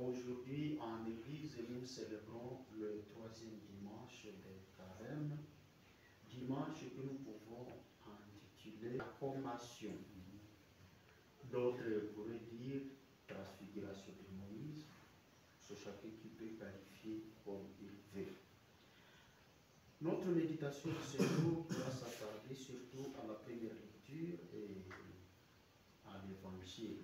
Aujourd'hui, en Église, nous célébrons le 3e dimanche des Carême, dimanche que nous pouvons intituler la Commation. D'autres pourraient dire transfiguration de Moïse, c'est chacun qui peut qualifier comme il veut. Notre méditation de ce jour va s'attarder surtout à la première lecture et à l'Évangile.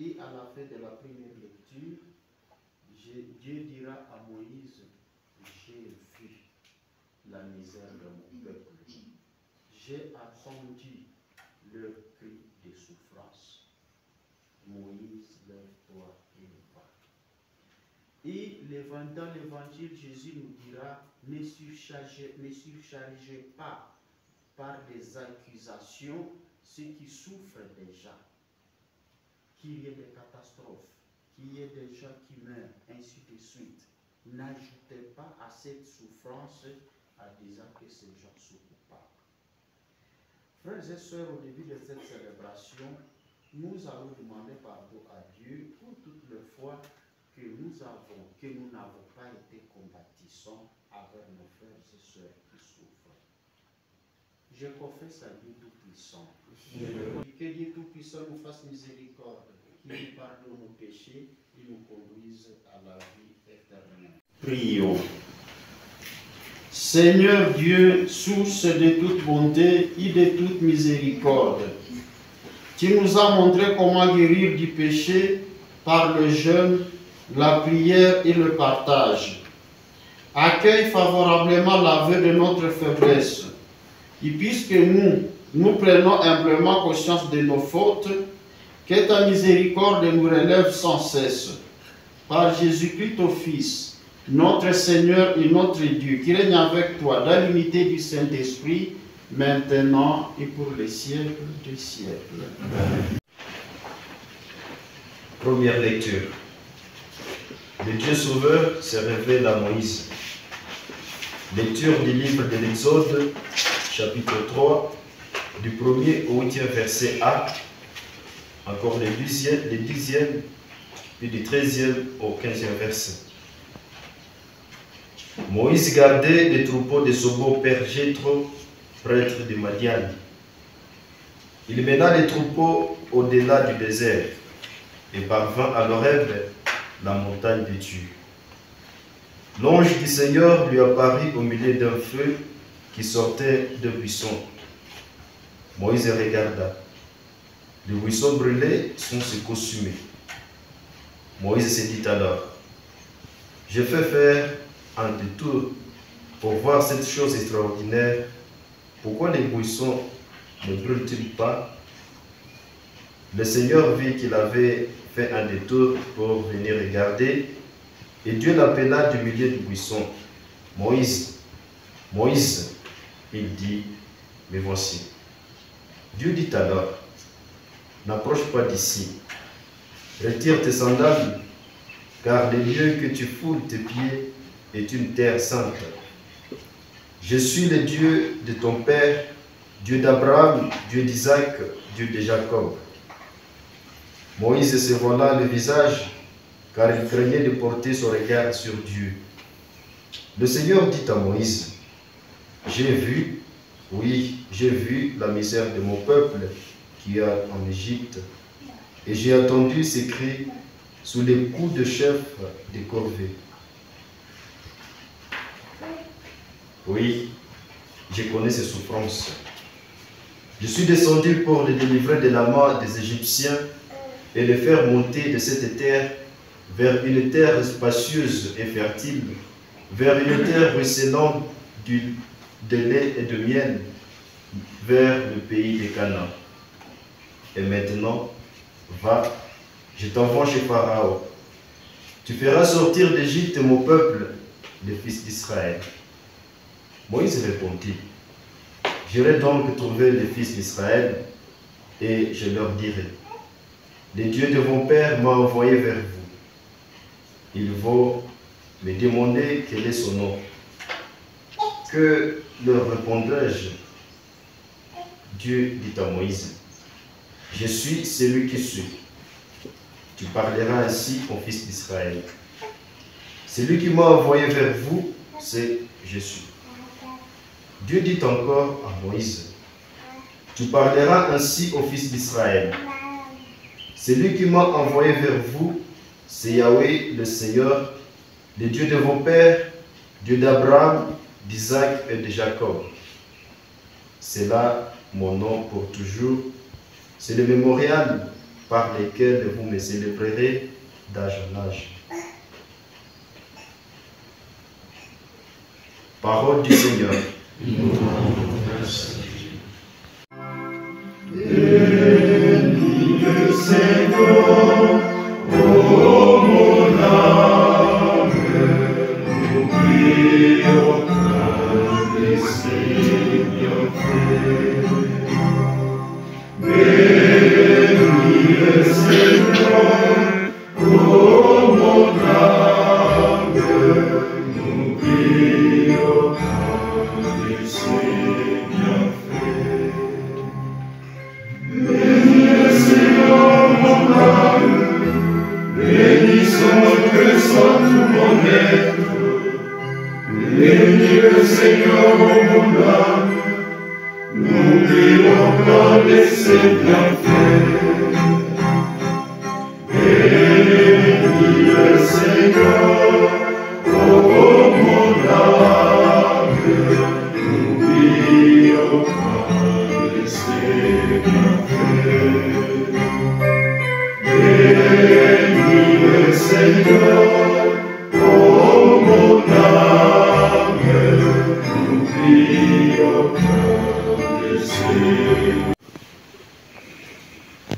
Et à la fin de la première lecture, Dieu dira à Moïse, j'ai vu la misère de mon peuple. J'ai attendu leur cri de souffrance. Moïse, lève-toi et va. Et dans l'évangile, Jésus nous dira, ne surchargez pas par des accusations ceux qui souffrent déjà. Qu'il y ait des catastrophes, qu'il y ait des gens qui meurent, ainsi de suite. N'ajoutez pas à cette souffrance en disant que ces gens sont coupables. Frères et sœurs, au début de cette célébration, nous allons demander pardon à Dieu pour toutes les fois que nous n'avons pas été compatissants avec nos frères et sœurs qui souffrent. Je confesse à Dieu Tout-Puissant. Que Dieu Tout-Puissant nous fasse miséricorde, qu'il nous pardonne nos péchés et nous conduise à la vie éternelle. Prions. Seigneur Dieu, source de toute bonté et de toute miséricorde, tu nous as montré comment guérir du péché par le jeûne, la prière et le partage. Accueille favorablement l'aveu de notre faiblesse. Et puisque nous prenons humblement conscience de nos fautes, que ta miséricorde nous relève sans cesse. Par Jésus-Christ, ton Fils, notre Seigneur et notre Dieu, qui règne avec toi dans l'unité du Saint-Esprit, maintenant et pour les siècles des siècles. Amen. Première lecture. Le Dieu Sauveur se révèle à Moïse. Lecture du livre de l'Exode, chapitre 3, du 1er au 8e verset A, encore le 10e, puis du 13e au 15e verset. Moïse gardait les troupeaux de son beau-père Jéthro, prêtre de Madian. Il mena les troupeaux au-delà du désert et parvint à l'Horeb, la montagne de Dieu. L'ange du Seigneur lui apparut au milieu d'un feu qui sortait de buisson. Moïse regarda. Les buissons brûlés sont se consumés. Moïse se dit alors, je fais faire un détour pour voir cette chose extraordinaire. Pourquoi les buissons ne brûlent-ils pas? Le Seigneur vit qu'il avait fait un détour pour venir regarder, et Dieu l'appela du milieu du buisson. Moïse, Moïse, il dit, me voici. Dieu dit alors, n'approche pas d'ici, retire tes sandales, car le lieu que tu foules tes pieds est une terre sainte. Je suis le Dieu de ton père, Dieu d'Abraham, Dieu d'Isaac, Dieu de Jacob. Moïse se voila le visage, car il craignait de porter son regard sur Dieu. Le Seigneur dit à Moïse, j'ai vu, oui, j'ai vu la misère de mon peuple qui est en Égypte, et j'ai entendu ses cris sous les coups de chef des corvées. Oui, je connais ses souffrances. Je suis descendu pour les délivrer de la main des Égyptiens et les faire monter de cette terre vers une terre spacieuse et fertile, vers une terre ruisselante de lait et de miel, vers le pays de Canaan. Et maintenant, va, je t'envoie chez Pharaon. Tu feras sortir d'Égypte mon peuple, les fils d'Israël. Moïse répondit, j'irai donc trouver les fils d'Israël et je leur dirai, le Dieu de vos pères m'a envoyé vers vous. Ils vont me demander quel est son nom. Que leur répondrai-je? Dieu dit à Moïse, je suis celui qui suis. Tu parleras ainsi aux fils d'Israël. Celui qui m'a envoyé vers vous, c'est je suis. Dieu dit encore à Moïse, tu parleras ainsi aux fils d'Israël. Celui qui m'a envoyé vers vous, c'est Yahweh le Seigneur, le Dieu de vos pères, Dieu d'Abraham, d'Isaac et de Jacob. C'est là mon nom pour toujours. C'est le mémorial par lequel vous me célébrerez d'âge en âge. Parole du Seigneur. Bénis le Seigneur, ô mon âme, n'oublie aucun des ses bienfaits. Bénis le Seigneur, ô mon âme, n'oublie aucun de ses bienfaits. Bénis le Seigneur, mon âme, bénissons notre sang, tout mon être. Bénis le Seigneur, mon âme, n'oublions pas de ses bienfaits. Bénis le Seigneur, ô mon âme, n'oublions pas de ses bienfaits. Bénis le Seigneur, ô mon âme, n'oublions pas de ses.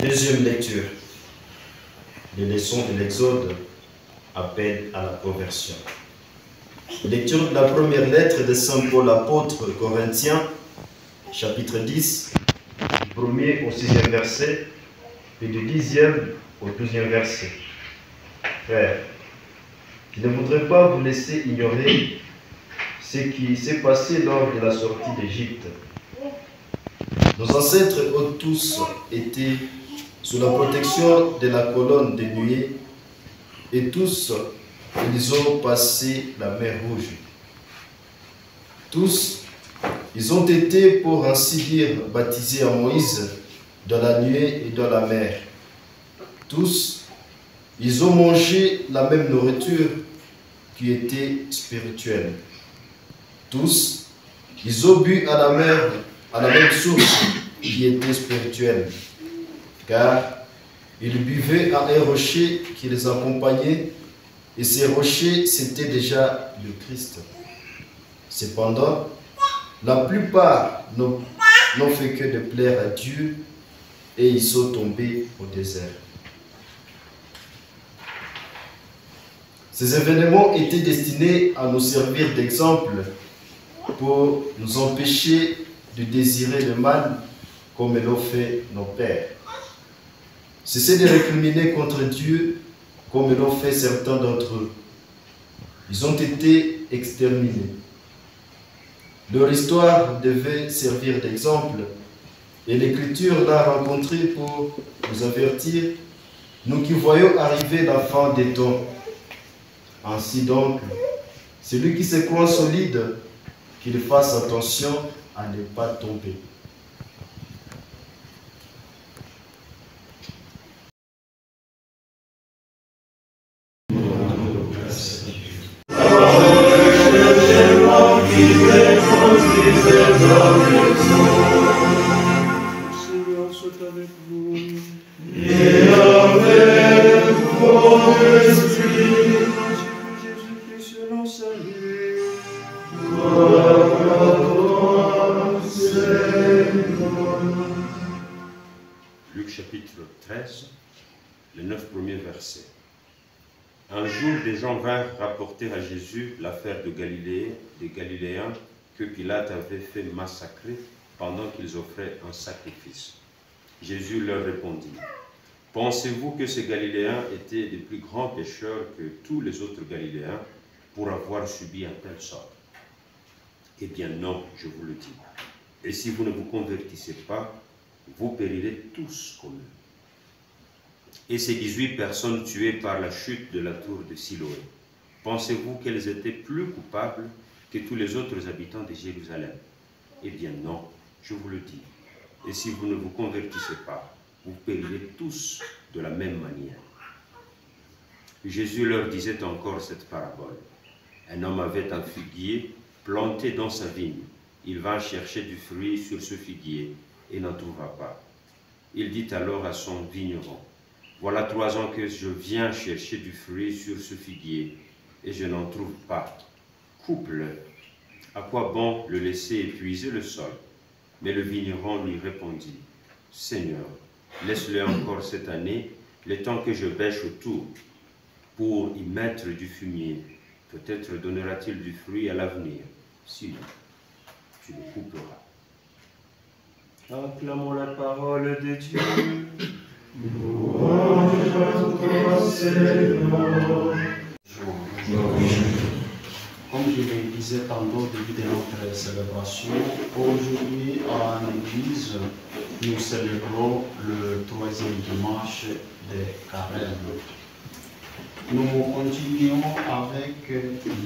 Deuxième lecture. Les leçons de l'Exode appellent à la conversion. Lecture de la première lettre de Saint Paul apôtre aux Corinthiens, chapitre 10, du 1er au 6e verset, et du 10e au 12e verset. Frères, je ne voudrais pas vous laisser ignorer ce qui s'est passé lors de la sortie d'Égypte. Nos ancêtres ont tous été sous la protection de la colonne de nuée et tous, ils ont passé la mer Rouge. Tous, ils ont été, pour ainsi dire, baptisés en Moïse dans la nuée et dans la mer. Tous, ils ont mangé la même nourriture qui était spirituelle. Tous, ils ont bu à la mer, à la même source qui était spirituelle, car ils buvaient à un rocher qui les accompagnait, et ces rochers, c'était déjà le Christ. Cependant, la plupart n'ont fait que de plaire à Dieu, et ils sont tombés au désert. Ces événements étaient destinés à nous servir d'exemple pour nous empêcher de désirer le mal comme l'ont fait nos pères. Cessez de récriminer contre Dieu comme l'ont fait certains d'entre eux. Ils ont été exterminés. Leur histoire devait servir d'exemple et l'Écriture l'a rencontré pour nous avertir, nous qui voyons arriver la fin des temps. Ainsi donc, celui qui se croit solide, qu'il fasse attention à ne pas tomber. Seigneur soit avec vous et avec votre esprit. Jésus-Christ, selon salut. Gloire à toi, Seigneur. Luc chapitre 13, les 9 premiers versets. Un jour, des gens vinrent rapporter à Jésus l'affaire de Galilée, des Galiléens que Pilate avait fait massacrer pendant qu'ils offraient un sacrifice. Jésus leur répondit, « Pensez-vous que ces Galiléens étaient des plus grands pécheurs que tous les autres Galiléens pour avoir subi un tel sort? Eh bien non, je vous le dis. Et si vous ne vous convertissez pas, vous périrez tous comme eux. » Et ces 18 personnes tuées par la chute de la tour de Siloé, pensez-vous qu'elles étaient plus coupables que tous les autres habitants de Jérusalem? Eh bien non, je vous le dis. Et si vous ne vous convertissez pas, vous périrez tous de la même manière. Jésus leur disait encore cette parabole. Un homme avait un figuier planté dans sa vigne. Il vint chercher du fruit sur ce figuier et n'en trouva pas. Il dit alors à son vigneron, « Voilà 3 ans que je viens chercher du fruit sur ce figuier et je n'en trouve pas. Coupe-le. À quoi bon le laisser épuiser le sol? » Mais le vigneron lui répondit, « Seigneur, laisse-le encore cette année, le temps que je bêche autour, pour y mettre du fumier. Peut-être donnera-t-il du fruit à l'avenir. Sinon, tu le couperas. » Acclamons la parole de Dieu. Louange à toi, Seigneur. Comme je le disais tantôt au début de notre célébration, aujourd'hui en Église, nous célébrons le 3e dimanche de Carême. Nous continuons avec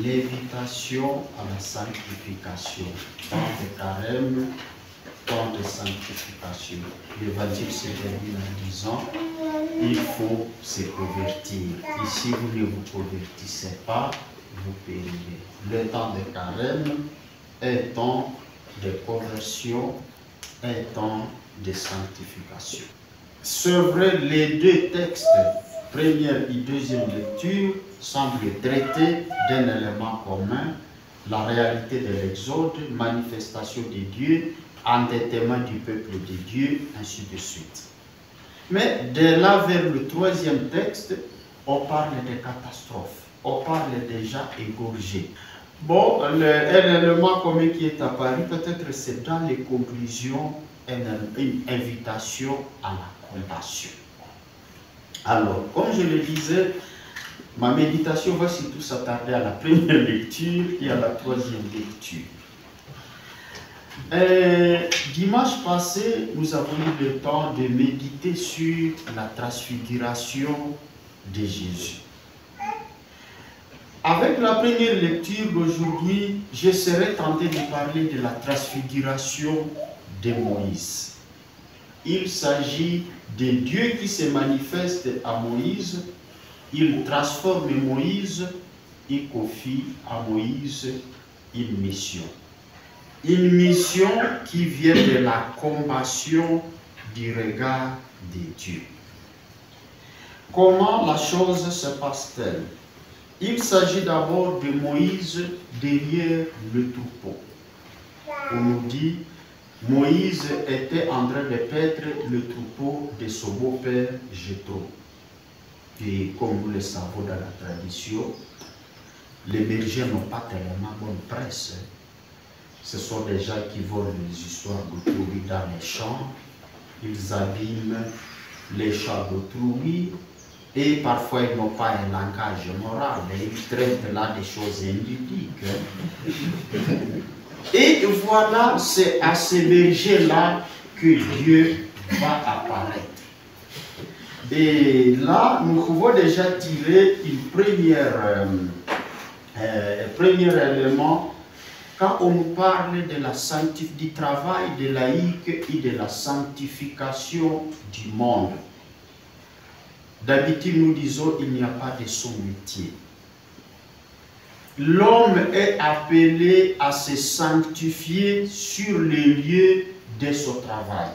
l'invitation à la sanctification. Temps de Carême, temps de sanctification. L'Évangile se termine en disant, il faut se convertir. Et si vous ne vous convertissez pas, vous périrez. Le temps de Carême est temps de conversion, est temps de sanctification. C'est vrai, les 2 textes, première et deuxième lecture, semblent traiter d'un élément commun, la réalité de l'Exode, manifestation de Dieu, endettement du peuple de Dieu, ainsi de suite. Mais de là vers le 3e texte, on parle de catastrophe. On parle déjà égorgé. Bon, un élément commun qui est apparu, peut-être c'est dans les conclusions, une invitation à la compassion. Alors, comme je le disais, Ma méditation va surtout s'attarder à la première lecture et à la troisième lecture. Dimanche passé, nous avons eu le temps de méditer sur la transfiguration de Jésus. Avec la première lecture d'aujourd'hui, je serai tenté de parler de la transfiguration de Moïse. Il s'agit de Dieu qui se manifeste à Moïse, il transforme Moïse et confie à Moïse une mission. Une mission qui vient de la compassion du regard de Dieu. Comment la chose se passe-t-elle? Il s'agit d'abord de Moïse derrière le troupeau. On nous dit, Moïse était en train de paître le troupeau de son beau-père Jéthro. Et comme nous le savons dans la tradition, les bergers n'ont pas tellement bonne presse. Ce sont des gens qui volent les histoires d'autrui dans les champs, ils abîment les champs d'autrui, et parfois ils n'ont pas un langage moral, et ils traitent là des choses impudiques. Et voilà, c'est à ces bergers-là que Dieu va apparaître. Et là, nous pouvons déjà tirer un premier élément quand on nous parle de du travail de laïque et de la sanctification du monde. D'habitude, nous disons qu'il n'y a pas de son métier. L'homme est appelé à se sanctifier sur les lieux de son travail.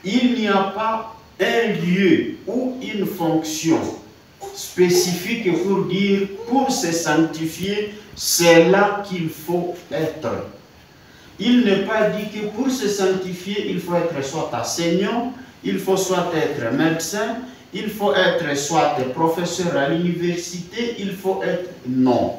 Il n'y a pas un lieu ou une fonction spécifique pour dire, pour se sanctifier, c'est là qu'il faut être. Il n'est pas dit que pour se sanctifier, il faut être soit enseignant, il faut soit être médecin, il faut être soit professeur à l'université, il faut être... Non.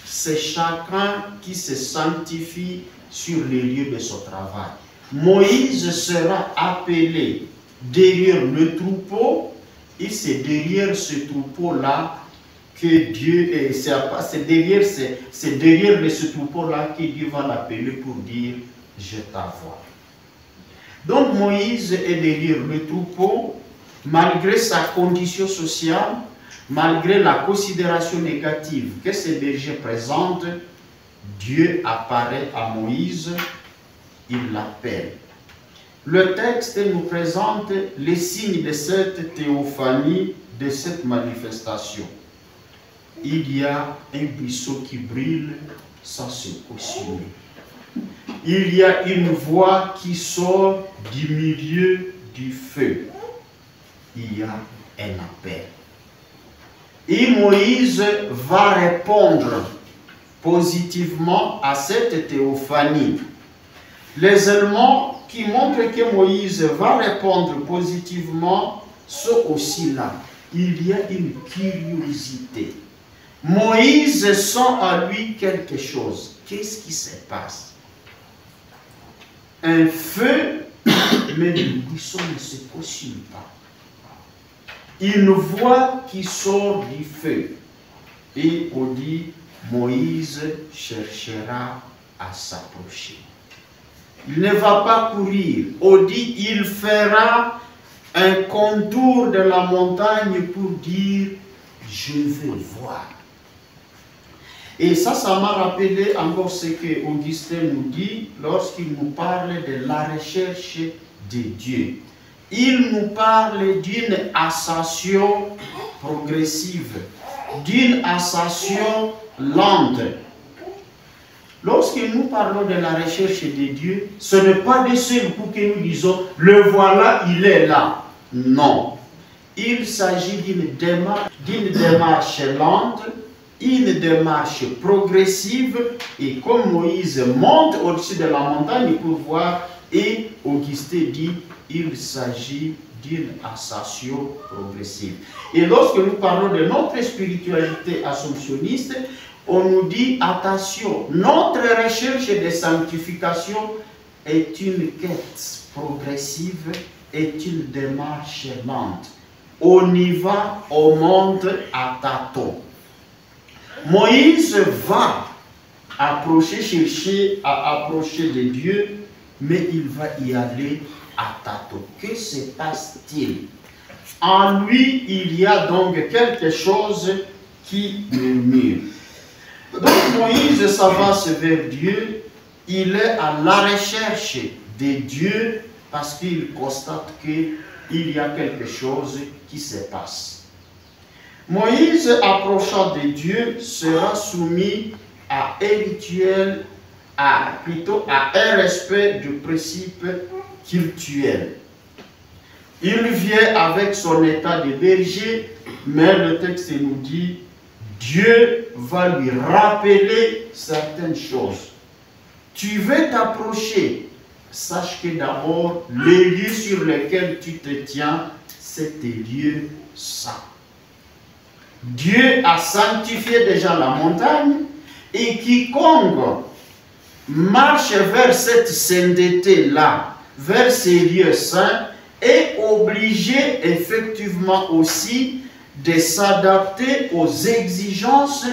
C'est chacun qui se sanctifie sur les lieux de son travail. Moïse sera appelé derrière le troupeau, et c'est derrière ce troupeau-là que Dieu est. C'est derrière ce troupeau-là que Dieu va l'appeler pour dire « Je t'envoie ». Donc Moïse est derrière le troupeau, malgré sa condition sociale, malgré la considération négative que ces bergers présentent, Dieu apparaît à Moïse, il l'appelle. Le texte nous présente les signes de cette théophanie, de cette manifestation. Il y a un buisson qui brille sans se consumer. Il y a une voix qui sort du milieu du feu. Il y a un appel. Et Moïse va répondre positivement à cette théophanie. Les éléments qui montrent que Moïse va répondre positivement sont aussi là. Il y a une curiosité. Moïse sent à lui quelque chose. Qu'est-ce qui se passe? Un feu, mais le buisson ne se consume pas. Une voix qui sort du feu. Et on dit, Moïse cherchera à s'approcher. Il ne va pas courir. On dit, il fera un contour de la montagne pour dire, je veux voir. Et ça m'a rappelé encore ce que Augustin nous dit lorsqu'il nous parle de la recherche de Dieu. Il nous parle d'une ascension progressive, d'une ascension lente. Lorsque nous parlons de la recherche de Dieu, ce n'est pas de seul coup que nous disons, le voilà, il est là. Non. Il s'agit d'une démarche lente, une démarche progressive, et comme Moïse monte au-dessus de la montagne pour voir, et Augustin dit, il s'agit d'une ascension progressive. Et lorsque nous parlons de notre spiritualité assomptionniste, on nous dit, attention, notre recherche de sanctification est une quête progressive, est une démarche lente. on y va, on monte à tâtons. Moïse va chercher à approcher de Dieu, mais il va y aller à tâtons. Que se passe-t-il? En lui, il y a donc quelque chose qui murmure. Donc Moïse s'avance vers Dieu, il est à la recherche de Dieu parce qu'il constate qu'il y a quelque chose qui se passe. Moïse, approchant de Dieu, sera soumis à un rituel, plutôt à un respect du principe cultuel. Il vient avec son état de berger, mais le texte nous dit Dieu va lui rappeler certaines choses. Tu veux t'approcher, sache que d'abord, les lieux sur lesquels tu te tiens, c'est des lieux saints. Dieu a sanctifié déjà la montagne et quiconque marche vers cette sainteté-là, vers ces lieux saints, est obligé effectivement aussi de s'adapter aux exigences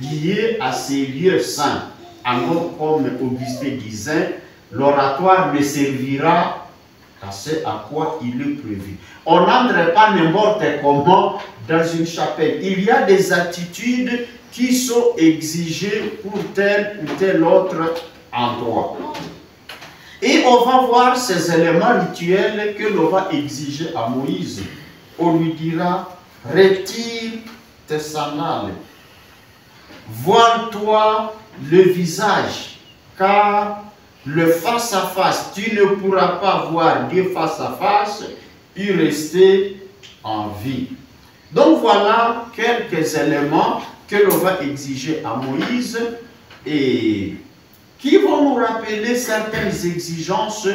liées à ces lieux saints. Alors, comme Augustin disait, l'oratoire ne servira à ce à quoi il est prévu. On n'entre pas n'importe comment dans une chapelle. Il y a des attitudes qui sont exigées pour tel ou tel autre endroit. Et on va voir ces éléments rituels que l'on va exiger à Moïse. On lui dira, retire tes sandales, voile-toi le visage, car le face-à-face, tu ne pourras pas voir Dieu face-à-face et rester en vie. Donc voilà quelques éléments que l'on va exiger à Moïse et qui vont nous rappeler certaines exigences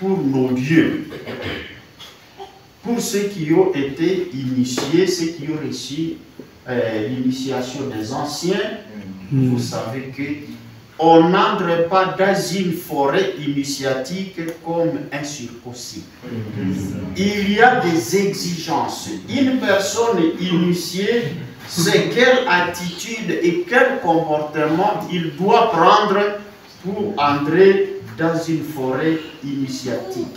pour nos dieux. Pour ceux qui ont été initiés, ceux qui ont reçu l'initiation des anciens, vous savez qu'on n'entre pas dans une forêt initiatique comme un circoncis. Il y a des exigences. Une personne initiée, c'est quelle attitude et quel comportement il doit prendre pour entrer dans une forêt initiatique.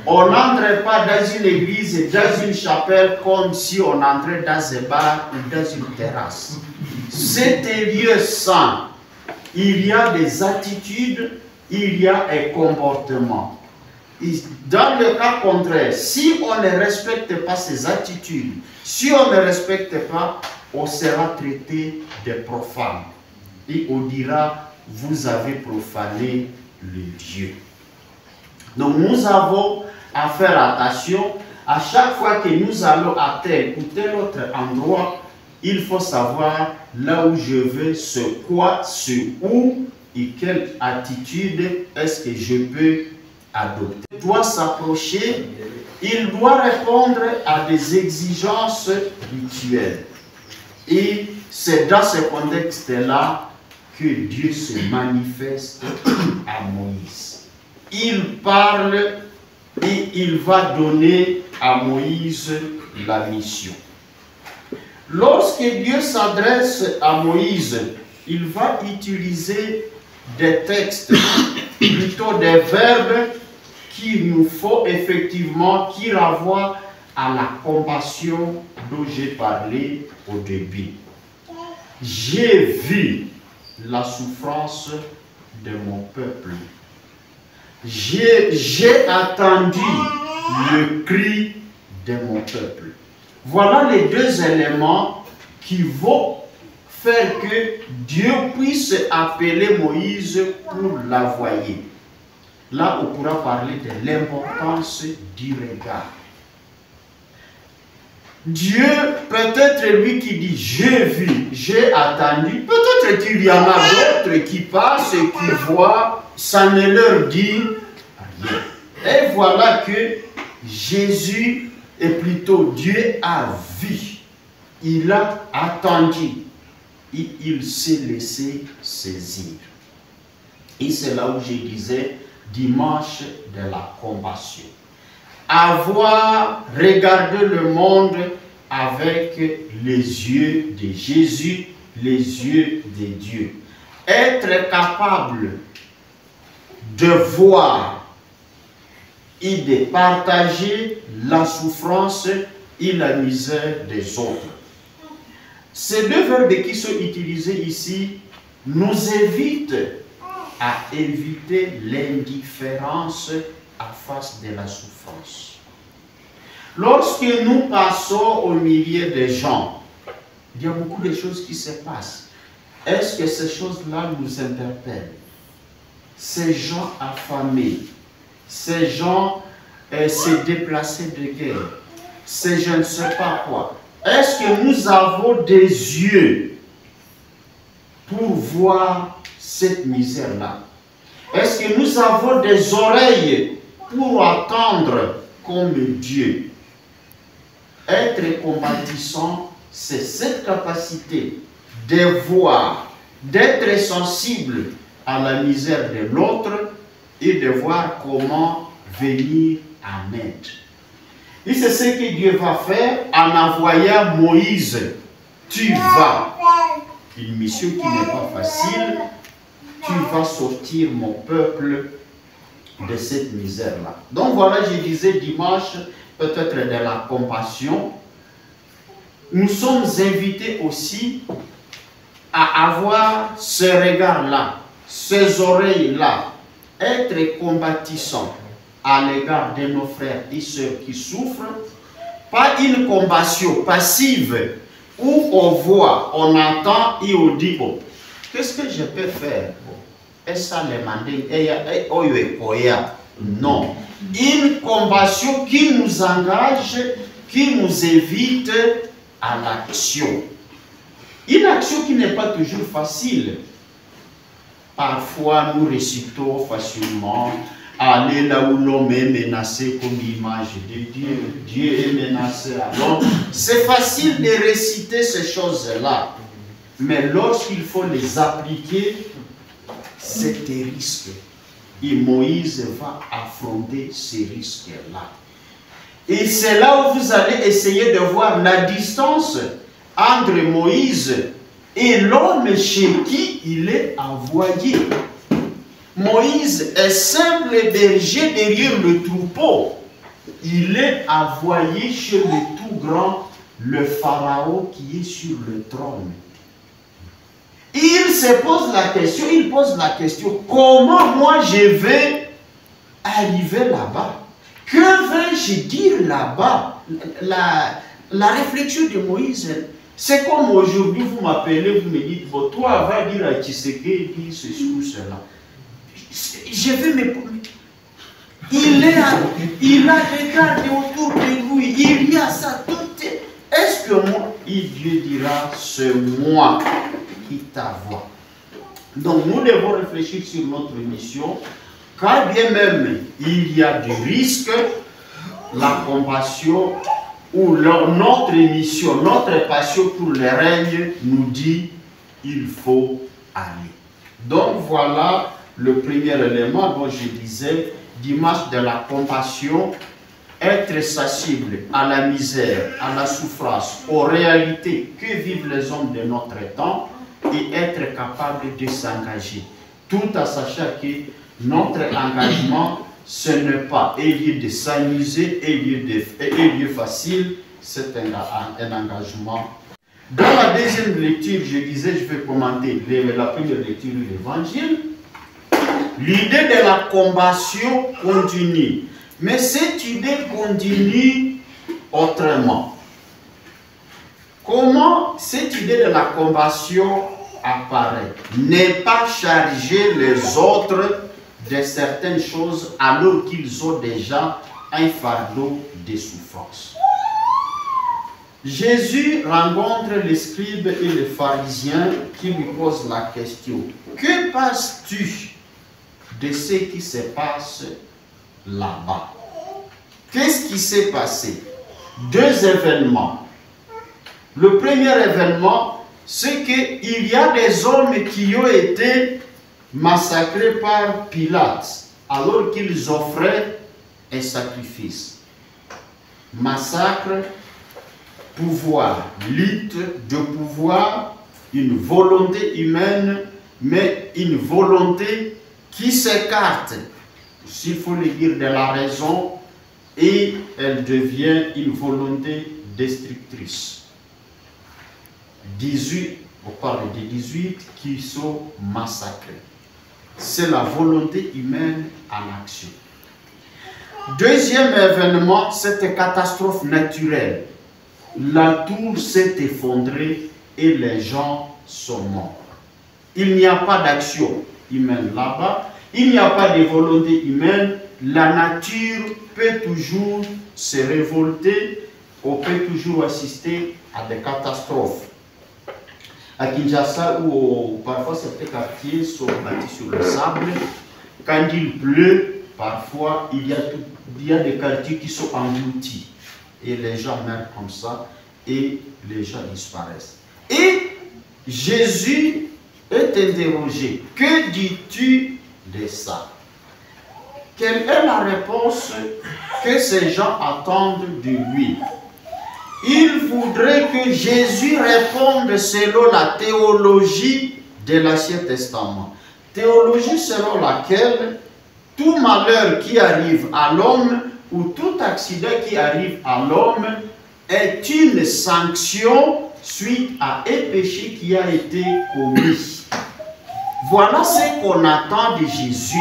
On n'entre pas dans une église, dans une chapelle, comme si on entrait dans un bar ou dans une terrasse. C'est un lieu saint. Il y a des attitudes, il y a un comportement. Dans le cas contraire, si on ne respecte pas ces attitudes, si on ne respecte pas, on sera traité de profane. Et on dira, vous avez profané le Dieu. Donc nous avons à faire attention, à chaque fois que nous allons à tel ou tel autre endroit, il faut savoir là où je vais, ce quoi, ce où et quelle attitude est-ce que je peux adopter. Il doit s'approcher, il doit répondre à des exigences rituelles. Et c'est dans ce contexte-là que Dieu se manifeste à Moïse. Il parle et il va donner à Moïse la mission. Lorsque Dieu s'adresse à Moïse, il va utiliser des textes, plutôt des verbes qu'il nous faut effectivement, qui renvoient à la compassion dont j'ai parlé au début. J'ai vu la souffrance de mon peuple. J'ai attendu le cri de mon peuple. Voilà les deux éléments qui vont faire que Dieu puisse appeler Moïse pour l'envoyer. Là, on pourra parler de l'importance du regard. Dieu, peut-être lui qui dit « j'ai vu, j'ai attendu », peut-être qu'il y en a d'autres qui passent et qui voient, ça ne leur dit rien. Et voilà que Jésus, et plutôt Dieu a vu, il a attendu et il s'est laissé saisir. Et c'est là où je disais dimanche de la compassion. avoir regardé le monde avec les yeux de Jésus, les yeux de Dieu. Être capable de voir et de partager la souffrance et la misère des autres. Ces deux verbes qui sont utilisés ici nous invitent à éviter l'indifférence à face de la souffrance. Lorsque nous passons au milieu des gens, il y a beaucoup de choses qui se passent. Est-ce que ces choses-là nous interpellent? Ces gens affamés, ces gens se déplacés de guerre, ces je ne sais pas quoi. Est-ce que nous avons des yeux pour voir cette misère-là? Est-ce que nous avons des oreilles pour entendre comme Dieu? Être compatissant, c'est cette capacité de voir, d'être sensible à la misère de l'autre et de voir comment venir en aide. Et c'est ce que Dieu va faire en envoyant Moïse. Tu vas, une mission qui n'est pas facile, tu vas sortir mon peuple de cette misère-là. Donc voilà, je disais dimanche, peut-être de la compassion. Nous sommes invités aussi à avoir ce regard-là, ces oreilles-là, être combattissants à l'égard de nos frères et sœurs qui souffrent, pas une compassion passive où on voit, on entend et on dit, bon, qu'est-ce que je peux faire? Est-ce ça les mandingues? Non. Une compassion qui nous engage, qui nous invite à l'action. Une action qui n'est pas toujours facile. Parfois, nous récitons facilement, aller là où l'homme est menacé comme image de Dieu. Dieu est menacé à l'homme. C'est facile de réciter ces choses-là. Mais lorsqu'il faut les appliquer, c'est des risques. Et Moïse va affronter ces risques-là. Et c'est là où vous allez essayer de voir la distance entre Moïse et l'homme chez qui il est envoyé. Moïse est simple berger derrière le troupeau. Il est envoyé chez le tout grand, le pharaon qui est sur le trône. Il se pose la question, comment moi je vais arriver là-bas? Que vais-je dire là-bas? La réflexion de Moïse, c'est comme aujourd'hui, vous m'appelez, vous me dites, bon, toi, va dire à Tshisekedi, dis ceci ou cela. Je vais me... Il a regardé autour de lui, il y a ça, tout est... Est-ce que moi, Dieu dira, c'est moi qui t'envoie? Donc nous devons réfléchir sur notre mission. Quand bien même il y a du risque, la compassion ou notre mission, notre passion pour le règne nous dit il faut aller. Donc voilà le premier élément dont je disais dimanche, de la compassion, être sensible à la misère, à la souffrance, aux réalités que vivent les hommes de notre temps et être capable de s'engager. Tout en sachant que notre engagement, ce n'est pas un lieu de s'amuser, un lieu facile, c'est un engagement. Dans la deuxième lecture, je disais, je vais commenter la première lecture de l'Évangile. L'idée de la compassion continue. Mais cette idée continue autrement. Comment cette idée de la compassion apparaît? Ne pas charger les autres de certaines choses alors qu'ils ont déjà un fardeau de souffrance. Jésus rencontre les scribes et les pharisiens qui lui posent la question: que penses-tu de ce qui se passe là-bas? Qu'est-ce qui s'est passé? Deux événements. Le premier événement, c'est qu'il y a des hommes qui ont été massacrés par Pilate alors qu'ils offraient un sacrifice. Massacre, pouvoir, lutte de pouvoir, une volonté humaine, mais une volonté qui s'écarte, s'il faut le dire, de la raison, et elle devient une volonté destructrice. 18, on parle de 18 qui sont massacrés. C'est la volonté humaine en action. Deuxième événement, cette catastrophe naturelle. La tour s'est effondrée et les gens sont morts. Il n'y a pas d'action humaine là-bas, il n'y a pas de volonté humaine. La nature peut toujours se révolter, on peut toujours assister à des catastrophes. À Kinshasa, où parfois certains quartiers sont bâtis sur le sable, quand il pleut, parfois il y a des quartiers qui sont engloutis. Et les gens meurent comme ça, et les gens disparaissent. Et Jésus est interrogé. Que dis-tu de ça? Quelle est la réponse que ces gens attendent de lui? Il voudrait que Jésus réponde selon la théologie de l'Ancien Testament. Théologie selon laquelle tout malheur qui arrive à l'homme ou tout accident qui arrive à l'homme est une sanction suite à un péché qui a été commis. Voilà ce qu'on attend de Jésus.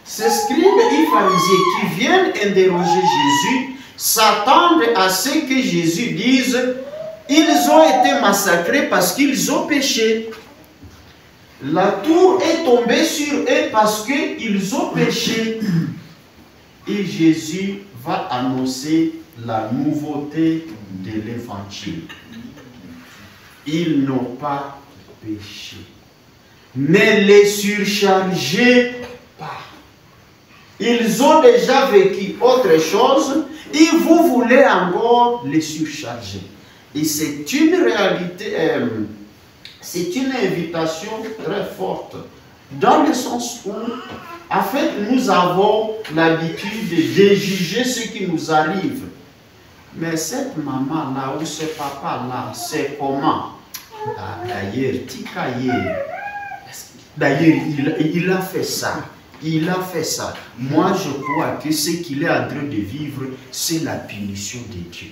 Ces scribes et pharisiens qui viennent interroger Jésus s'attendent à ce que Jésus dise « Ils ont été massacrés parce qu'ils ont péché. La tour est tombée sur eux parce qu'ils ont péché. » Et Jésus va annoncer la nouveauté de l'évangile. Ils n'ont pas péché. Ne les surchargez pas. Ils ont déjà vécu autre chose et vous voulez encore les surcharger. Et c'est une réalité, c'est une invitation très forte, dans le sens où, en fait, nous avons l'habitude de juger ce qui nous arrive. Mais cette maman-là, ou ce papa-là, c'est comment? D'ailleurs, il a fait ça. Il a fait ça. Moi, je crois que ce qu'il est en train de vivre, c'est la punition de Dieu.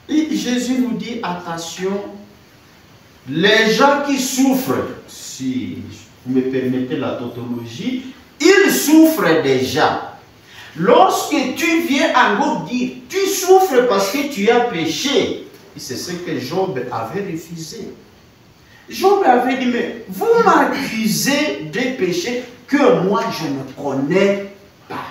Et Jésus nous dit, attention, les gens qui souffrent, si vous me permettez la tautologie, ils souffrent déjà. Lorsque tu viens encore dire, tu souffres parce que tu as péché, c'est ce que Job avait refusé. Job avait dit, mais vous m'accusez de péché que moi je ne connais pas.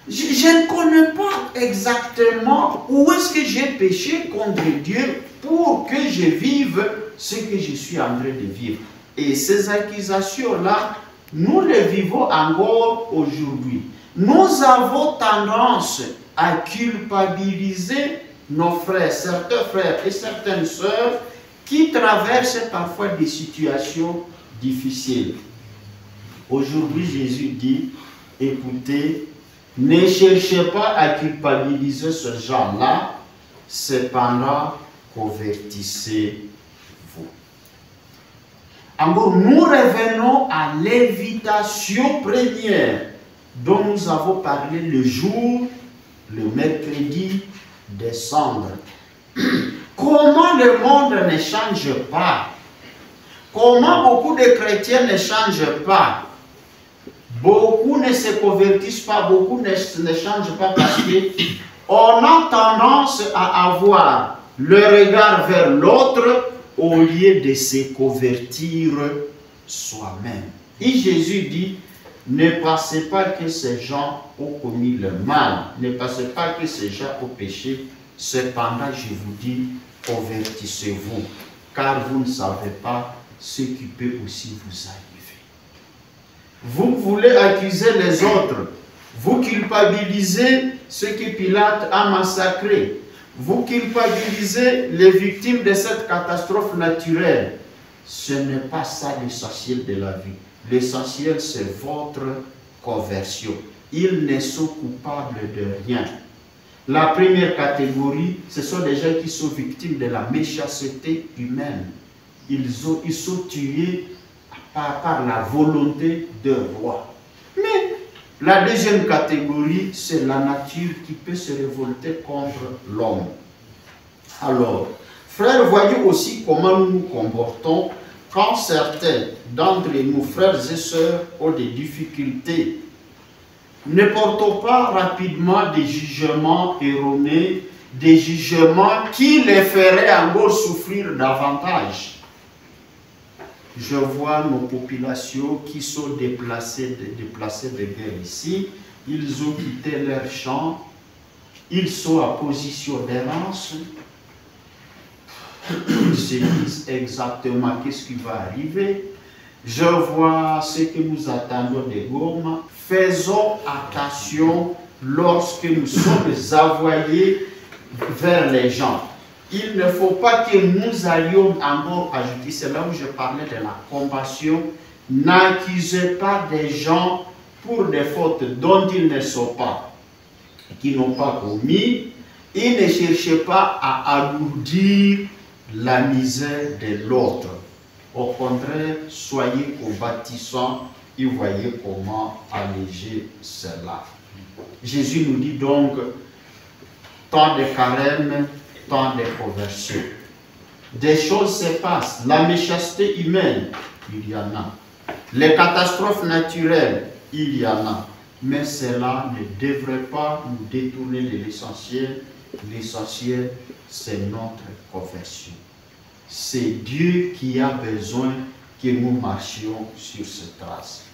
Je ne connais pas exactement où est-ce que j'ai péché contre Dieu pour que je vive ce que je suis en train de vivre. Et ces accusations-là, nous les vivons encore aujourd'hui. Nous avons tendance à culpabiliser nos frères, certains frères et certaines sœurs qui traversent parfois des situations difficiles. Aujourd'hui, Jésus dit, écoutez, ne cherchez pas à culpabiliser ce genre-là, cependant, convertissez-vous. Alors, nous revenons à l'invitation première dont nous avons parlé le jour, le mercredi des cendres. Comment le monde ne change pas? Comment beaucoup de chrétiens ne changent pas? Beaucoup ne se convertissent pas, beaucoup ne changent pas parce qu'on a tendance à avoir le regard vers l'autre au lieu de se convertir soi-même. Et Jésus dit, ne pensez pas que ces gens ont commis le mal, ne pensez pas que ces gens ont péché, cependant je vous dis, convertissez-vous, car vous ne savez pas ce qui peut aussi vous arriver. Vous voulez accuser les autres, vous culpabilisez ceux que Pilate a massacrés, vous culpabilisez les victimes de cette catastrophe naturelle. Ce n'est pas ça l'essentiel de la vie. L'essentiel, c'est votre conversion. Ils ne sont coupables de rien. La première catégorie, ce sont des gens qui sont victimes de la méchanceté humaine. Ils sont tués par la volonté de roi. Mais la deuxième catégorie, c'est la nature qui peut se révolter contre l'homme. Alors, frères, voyez aussi comment nous nous comportons quand certains d'entre nous, frères et sœurs, ont des difficultés. Ne portons pas rapidement des jugements erronés, des jugements qui les feraient encore souffrir davantage. Je vois nos populations qui sont déplacées de guerre ici. Ils ont quitté leur champ. Ils sont à position d'errance. Ils se disent exactement qu'est-ce qui va arriver. Je vois ce que nous attendons de Goma. Faisons attention lorsque nous sommes envoyés vers les gens. Il ne faut pas que nous allions encore ajouter, c'est là où je parlais de la compassion. N'accusez pas des gens pour des fautes dont ils ne sont pas, qui n'ont pas commis, et ne cherchez pas à alourdir la misère de l'autre. Au contraire, soyez compatissants et voyez comment alléger cela. Jésus nous dit donc, tant de carême, tant de conversions. Des choses se passent. La méchanceté humaine, il y en a. Les catastrophes naturelles, il y en a. Mais cela ne devrait pas nous détourner de l'essentiel. L'essentiel, c'est notre conversion. C'est Dieu qui a besoin que nous marchions sur cette trace.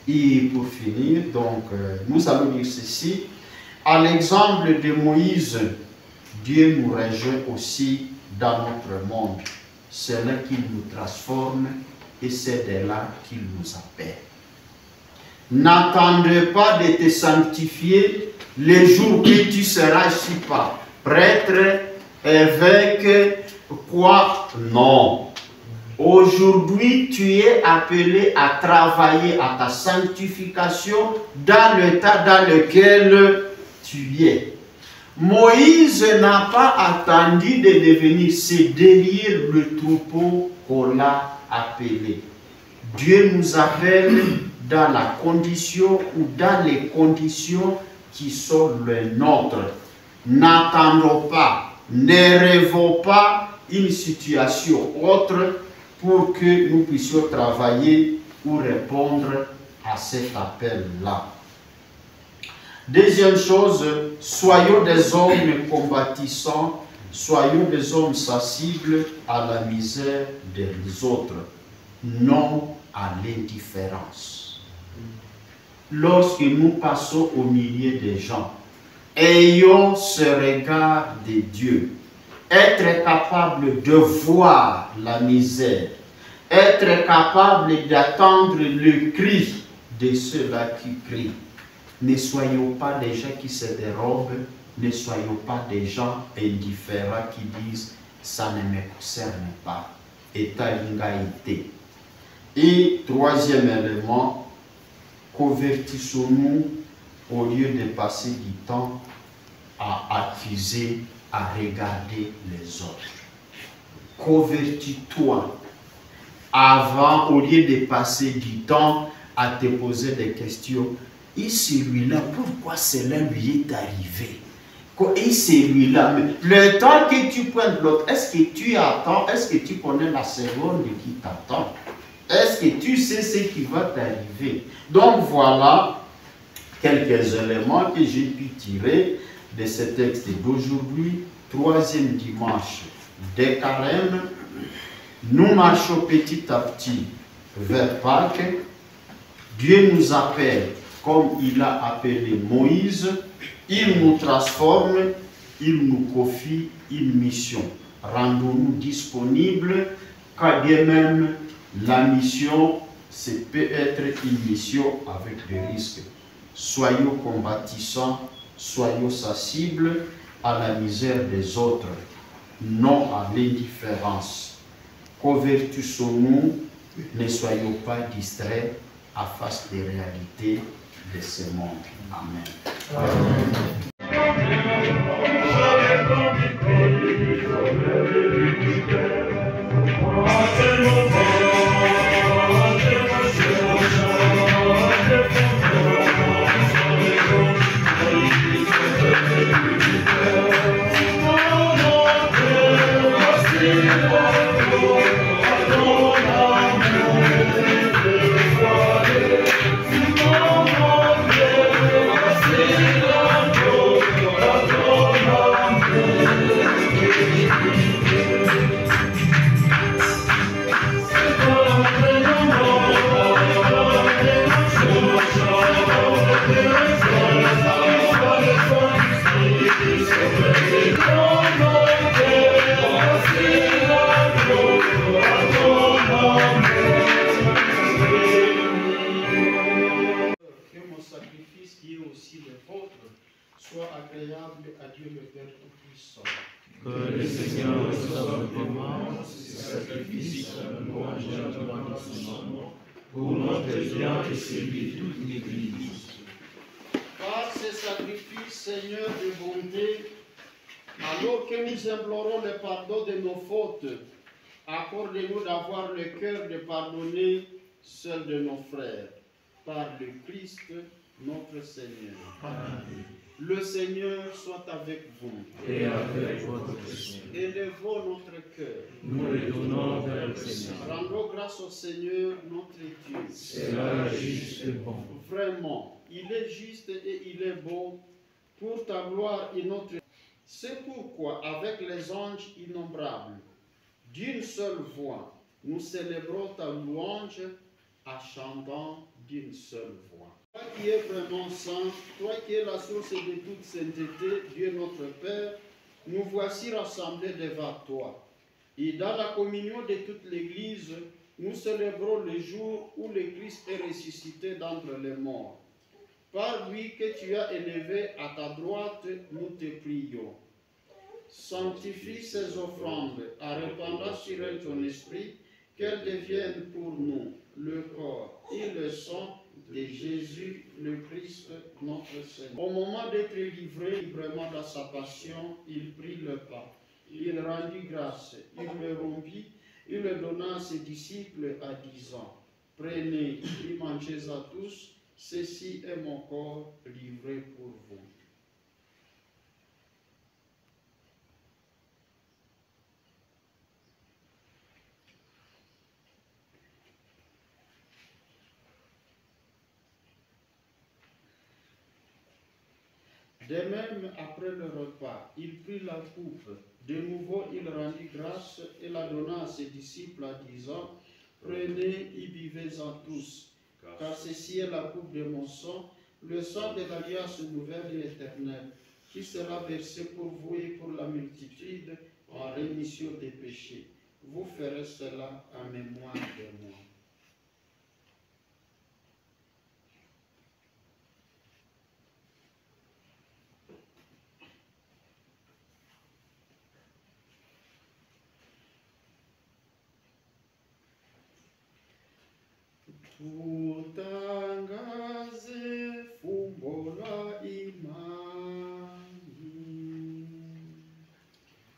Et pour finir, donc, nous allons dire ceci. À l'exemple de Moïse, Dieu nous rejoint aussi dans notre monde. C'est là qu'il nous transforme et c'est de là qu'il nous appelle. N'attendez pas de te sanctifier les jours que tu seras, je ne sais pas, prêtre, évêque, quoi? Non. Aujourd'hui, tu es appelé à travailler à ta sanctification dans l'état dans lequel tu es. Moïse n'a pas attendu de devenir, c'est derrière le troupeau qu'on l'a appelé. Dieu nous appelle dans la condition ou dans les conditions qui sont les nôtres. N'attendons pas, ne rêvons pas une situation autre pour que nous puissions travailler ou répondre à cet appel-là. Deuxième chose, soyons des hommes combattissants, soyons des hommes sensibles à la misère des autres, non à l'indifférence. Lorsque nous passons au milieu des gens, ayons ce regard de Dieu. Être capable de voir la misère, être capable d'attendre le cri de ceux-là qui crient. Ne soyons pas des gens qui se dérobent, ne soyons pas des gens indifférents qui disent « ça ne me concerne pas ». Et troisième élément, convertissons-nous au lieu de passer du temps à accuser, à regarder les autres. Convertis-toi avant, au lieu de passer du temps à te poser des questions. Et celui-là, pourquoi cela lui est arrivé? Et celui-là, le temps que tu prends l'autre, est-ce que tu attends? Est-ce que tu connais la seconde qui t'attend? Est-ce que tu sais ce qui va t'arriver? Donc voilà quelques éléments que j'ai pu tirer de ce texte d'aujourd'hui, troisième dimanche des carêmes. Nous marchons petit à petit vers Pâques. Dieu nous appelle comme il a appelé Moïse. Il nous transforme, il nous confie une mission. Rendons-nous disponibles, car bien même la mission, peut être une mission avec des risques. Soyons combattissants, soyons sensibles à la misère des autres, non à l'indifférence. Convertissons-nous, ne soyons pas distraits à face des réalités de ce monde. Amen. Amen. pour notre bien et celui de toute l'Église. Par ces sacrifices, Seigneur de bonté, alors que nous implorons le pardon de nos fautes, accorde-nous d'avoir le cœur de pardonner ceux de nos frères. Par le Christ, notre Seigneur. Amen. Le Seigneur soit avec vous. Et avec votre esprit. Élevons notre cœur. Nous le donnons vers le Seigneur. Rendons grâce au Seigneur, notre Dieu. C'est là juste et bon. Vraiment, il est juste et il est beau pour ta gloire et notre. C'est pourquoi, avec les anges innombrables, d'une seule voix, nous célébrons ta louange en chantant d'une seule voix. Toi qui es vraiment saint, toi qui es la source de toute sainteté, Dieu notre Père, nous voici rassemblés devant toi. Et dans la communion de toute l'Église, nous célébrons le jour où le Christ est ressuscité d'entre les morts. Par lui que tu as élevé à ta droite, nous te prions. Sanctifie ces offrandes en répandant sur elles ton esprit, qu'elles deviennent pour nous le corps et le sang de Jésus, le Christ, notre Seigneur. Au moment d'être livré librement dans sa passion, il prit le pain. Il rendit grâce, il le rompit, il le donna à ses disciples en disant, prenez et mangez à tous, ceci est mon corps livré pour vous. De même, après le repas, il prit la coupe. De nouveau, il rendit grâce et la donna à ses disciples en disant, prenez et buvez-en tous, car ceci est la coupe de mon sang, le sang de l'alliance nouvelle et éternelle, qui sera versé pour vous et pour la multitude en rémission des péchés. Vous ferez cela en mémoire de moi. Tutangaze fumbo la imani.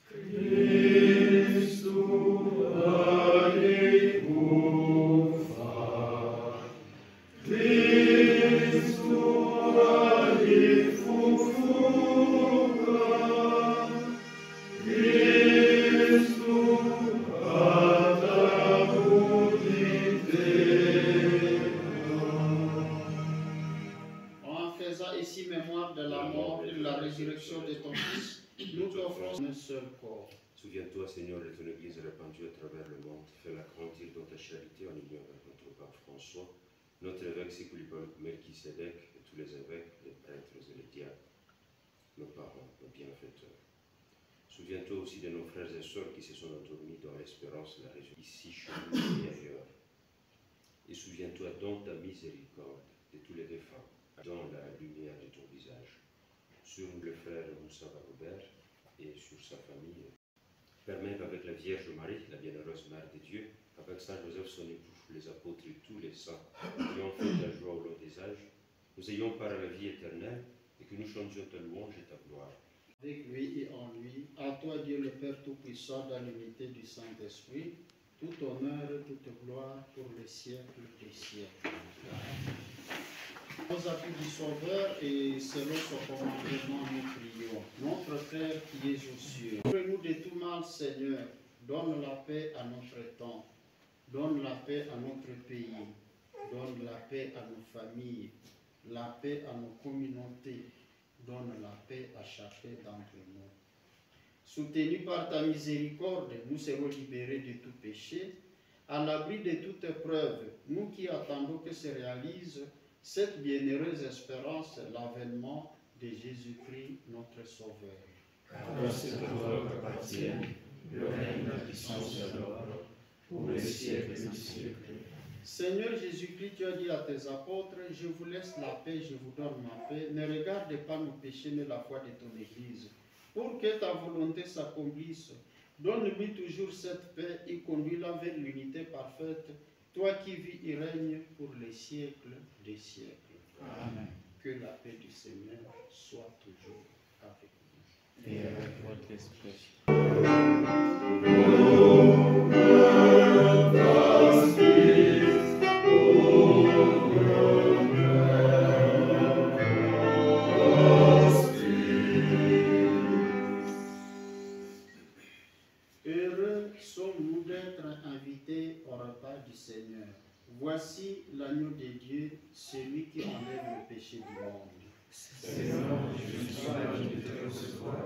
Kristu alikufa. Kristu alifufuka. Kristu mémoire de la mort et de la résurrection de ton Fils, nous t'offrons un seul corps. Souviens-toi, Seigneur, de ton Église répandue à travers le monde. Fais-la grandir dans ta charité en union avec notre pape François, notre évêque Séculipaul Melchisédek et tous les évêques, les prêtres et les diacres, nos parents, nos bienfaiteurs. Souviens-toi aussi de nos frères et sœurs qui se sont endormis dans l'espérance de la résurrection, ici chez nous et ailleurs. Et souviens-toi dans ta miséricorde de tous les défunts, dans la lumière de ton visage, sur le frère Moussa Robert et sur sa famille. Permets qu'avec la Vierge Marie, la bienheureuse Mère de Dieu, avec Saint Joseph son époux, les apôtres et tous les saints qui ont fait la joie au long des âges, nous ayons par la vie éternelle et que nous chantions ta louange et ta gloire. Avec lui et en lui, à toi Dieu le Père Tout-Puissant, dans l'unité du Saint-Esprit, tout honneur et toute gloire pour les siècles des siècles. Aux appuis du Sauveur et selon son commandement, nous prions. Notre Père qui es aux cieux, ouvre-nous de tout mal, Seigneur. Donne la paix à notre temps. Donne la paix à notre pays. Donne la paix à nos familles. La paix à nos communautés. Donne la paix à chacun d'entre nous. Soutenus par ta miséricorde, nous serons libérés de tout péché, à l'abri de toute épreuve, nous qui attendons que se réalise cette bienheureuse espérance, l'avènement de Jésus-Christ, notre Sauveur. Car ce que toi appartienne, le règne, la puissance et la gloire, pour les siècles des siècles. Seigneur Jésus-Christ, tu as dit à tes apôtres, je vous laisse la paix, je vous donne ma paix. Ne regarde pas nos péchés, mais la foi de ton Église. Pour que ta volonté s'accomplisse, donne-lui toujours cette paix et conduis-la vers l'unité parfaite, toi qui vis et règnes pour les siècles des siècles. Amen. Que la paix du Seigneur soit toujours avec vous. Et avec votre esprit. Heureux sommes-nous d'être invités au repas du Seigneur. Voici l'agneau de Dieu, celui qui enlève le péché du monde. Seigneur, je ne suis pas digne de te recevoir,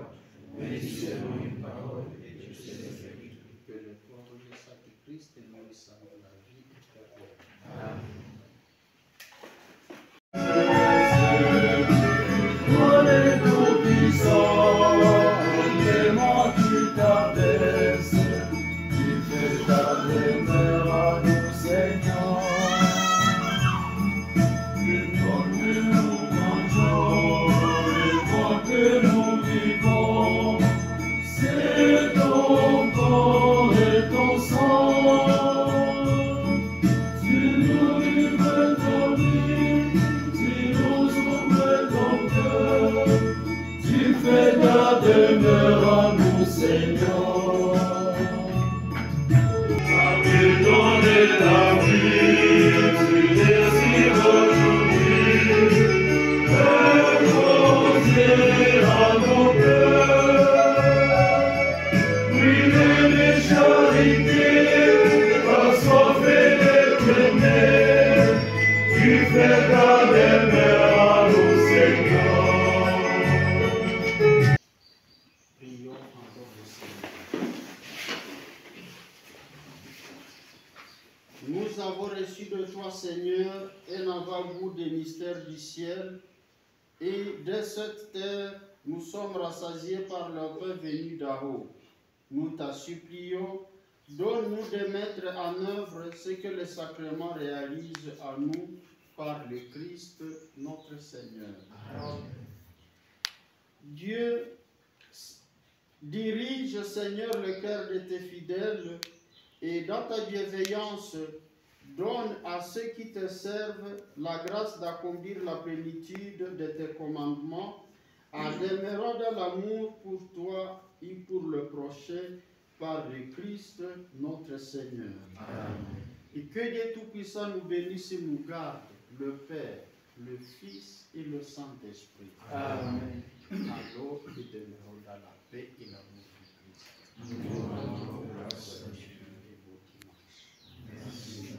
mais dis seulement une parole et je serai guéri. Que le corps de Saint-Christ nous salue la vie éternelle. Amen. Toi le Tout-Puissant, clément tu t'abaisses, tu fais ta demeure à nous, Seigneur. Que toi que nous mangeons et toi que nous vivons, c'est ton corps et ton sang. Tu nous livres ton vie, tu nous ouvres ton cœur, tu fais ta demeure à nous, Seigneur. Avec donner ta vie, tu désires aujourd'hui reposer à nos cœurs. Brûler les charités, assoiffés d'éternel, tu fais ta demeure à nous, Seigneur. Prions encore le Seigneur. Nous avons reçu de toi, Seigneur, un avant-goût des mystères du ciel, et dès cette terre, nous sommes rassasiés par le pain venu d'en haut. Nous t'en supplions, donne-nous de mettre en œuvre ce que le sacrement réalise à nous par le Christ, notre Seigneur. Amen. Dieu, dirige, Seigneur, le cœur de tes fidèles et dans ta bienveillance, donne à ceux qui te servent la grâce d'accomplir la plénitude de tes commandements en demeurant dans l'amour pour toi et pour le prochain par le Christ, notre Seigneur. Amen. Et que Dieu Tout-Puissant nous bénisse et nous garde, le Père, le Fils et le Saint-Esprit. Amen. Alors, nous demeurons dans la paix et l'amour du Christ. Nous rendons grâce à Dieu. Et vos dimanches. Merci.